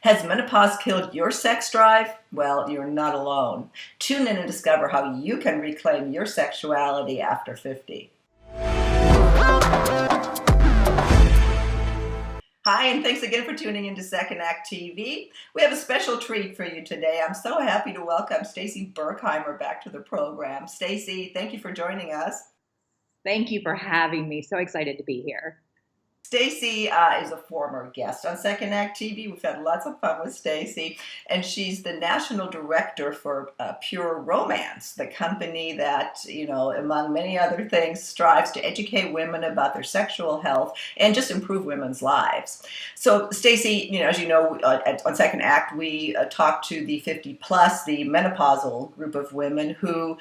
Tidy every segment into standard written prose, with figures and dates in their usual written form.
Has menopause killed your sex drive? Well, you're not alone. Tune in and discover how you can reclaim your sexuality after 50. Hi, and thanks again for tuning into Second Act TV. We have a special treat for you today. I'm so happy to welcome Stacey Berkheimer back to the program. Stacey, thank you for joining us. Thank you for having me. So excited to be here. Stacey is a former guest on Second Act TV. We've had lots of fun with Stacey, and she's the national director for Pure Romance, the company that, among many other things, strives to educate women about their sexual health and just improve women's lives. So, Stacey, as you know, on Second Act, we talk to the 50 plus, the menopausal group of women who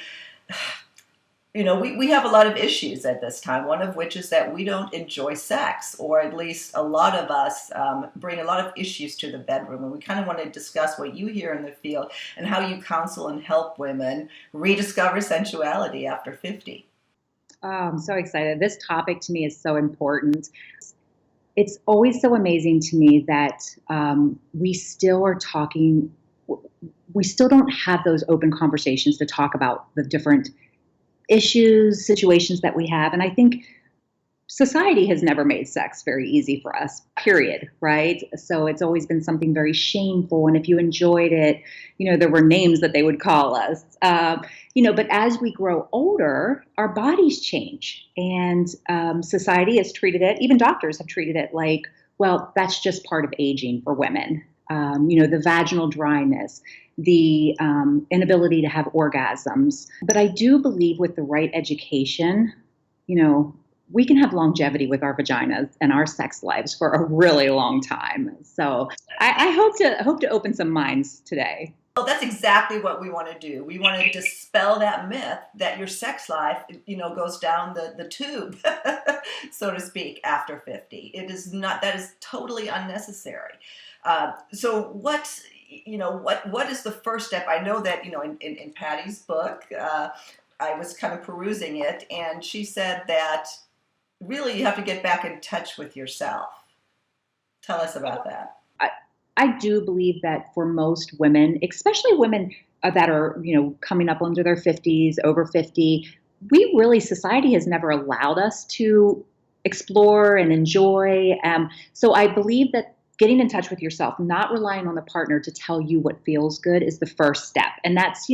we have a lot of issues at this time, one of which is that we don't enjoy sex, or at least a lot of us bring a lot of issues to the bedroom. And we kind of want to discuss what you hear in the field and how you counsel and help women rediscover sensuality after 50. Oh, I'm so excited. This topic to me is so important. It's always so amazing to me that we still are talking, we still don't have those open conversations to talk about the different issues, situations that we have. And I think society has never made sex very easy for us, period, right? So it's always been something very shameful. And if you enjoyed it, there were names that they would call us, but as we grow older, our bodies change. And society has treated it, even doctors have treated it like, well, that's just part of aging for women. The vaginal dryness, the inability to have orgasms. But I do believe with the right education, we can have longevity with our vaginas and our sex lives for a really long time. So I hope to open some minds today. Well, that's exactly what we want to do. We want to dispel that myth that your sex life, goes down the tube, so to speak, after 50. It is not. That is totally unnecessary. So what is the first step? I know that, in Patty's book, I was kind of perusing it, and she said that really you have to get back in touch with yourself. Tell us about that. I do believe that for most women, especially women that are, coming up under their 50s, over 50, society has never allowed us to explore and enjoy. So I believe that getting in touch with yourself, not relying on the partner to tell you what feels good, is the first step. And that's,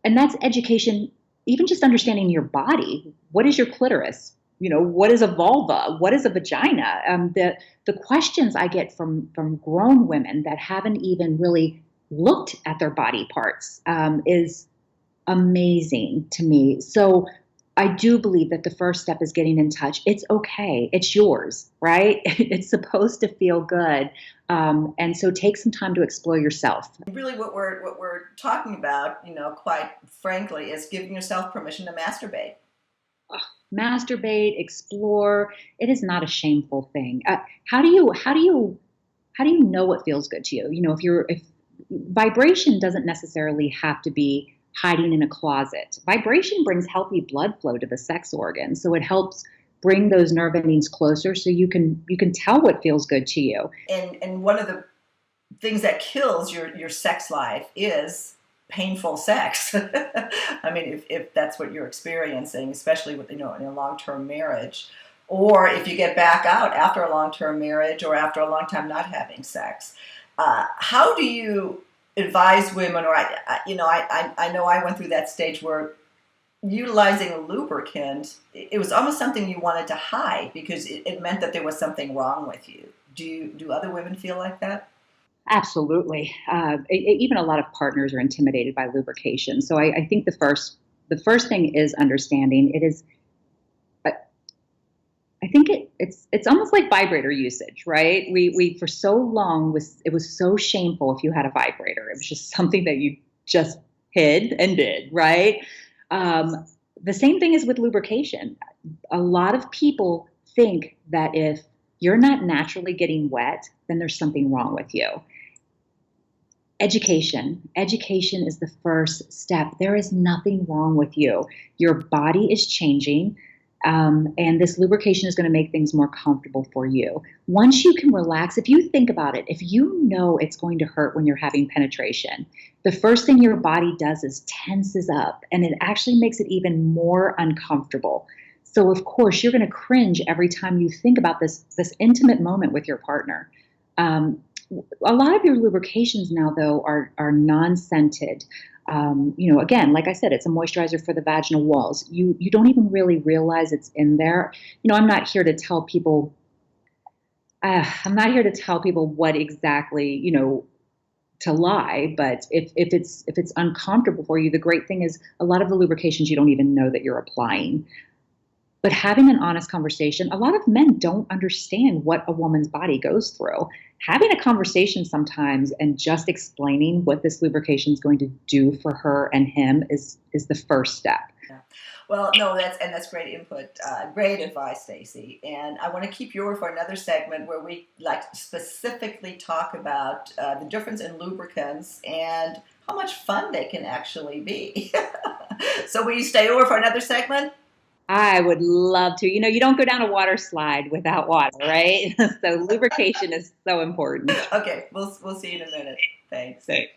that's education, even just understanding your body. What is your clitoris? What is a vulva? What is a vagina? The questions I get from grown women that haven't even really looked at their body parts is amazing to me. So I do believe that the first step is getting in touch. It's okay. It's yours, right? It's supposed to feel good. And so take some time to explore yourself. Really what we're talking about, quite frankly, is giving yourself permission to masturbate. Masturbate, explore. It is not a shameful thing. How do you know what feels good to you? If vibration doesn't necessarily have to be hiding in a closet. Vibration brings healthy blood flow to the sex organ, so it helps bring those nerve endings closer, so you can tell what feels good to you. And one of the things that kills your sex life is painful sex. I mean, if that's what you're experiencing, especially with in a long-term marriage, or if you get back out after a long-term marriage or after a long time not having sex, how do you advise women? Or I know I went through that stage where utilizing a lubricant, it was almost something you wanted to hide because it meant that there was something wrong with you. Do other women feel like that? Absolutely. Even a lot of partners are intimidated by lubrication. So I think the first thing is understanding. It is, I think it's almost like vibrator usage, right? We for so long it was so shameful if you had a vibrator. It was just something that you just hid and did, right? The same thing is with lubrication. A lot of people think that if you're not naturally getting wet, then there's something wrong with you. Education is the first step. There is nothing wrong with you. Your body is changing. And this lubrication is going to make things more comfortable for you. Once you can relax, if you think about it, if you know it's going to hurt when you're having penetration, the first thing your body does is tenses up, and it actually makes it even more uncomfortable. So of course, you're going to cringe every time you think about this intimate moment with your partner. Um, a lot of your lubrications now, though, are non-scented. Again, like I said, it's a moisturizer for the vaginal walls. You don't even really realize it's in there. I'm not here to tell people. I'm not here to tell people what exactly to lie. But if it's uncomfortable for you, the great thing is a lot of the lubrications you don't even know that you're applying. But having an honest conversation, a lot of men don't understand what a woman's body goes through. Having a conversation sometimes and just explaining what this lubrication is going to do for her and him is the first step. Yeah. Well, no, that's great input, great advice, Stacey. And I want to keep you over for another segment where we specifically talk about the difference in lubricants and how much fun they can actually be. So will you stay over for another segment? I would love to. You don't go down a water slide without water, right? So lubrication is so important. Okay, we'll see you in a minute. Thanks. Thanks.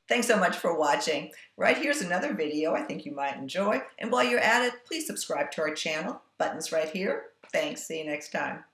Thanks so much for watching. Right here's another video I think you might enjoy. And while you're at it, please subscribe to our channel. Buttons right here. Thanks. See you next time.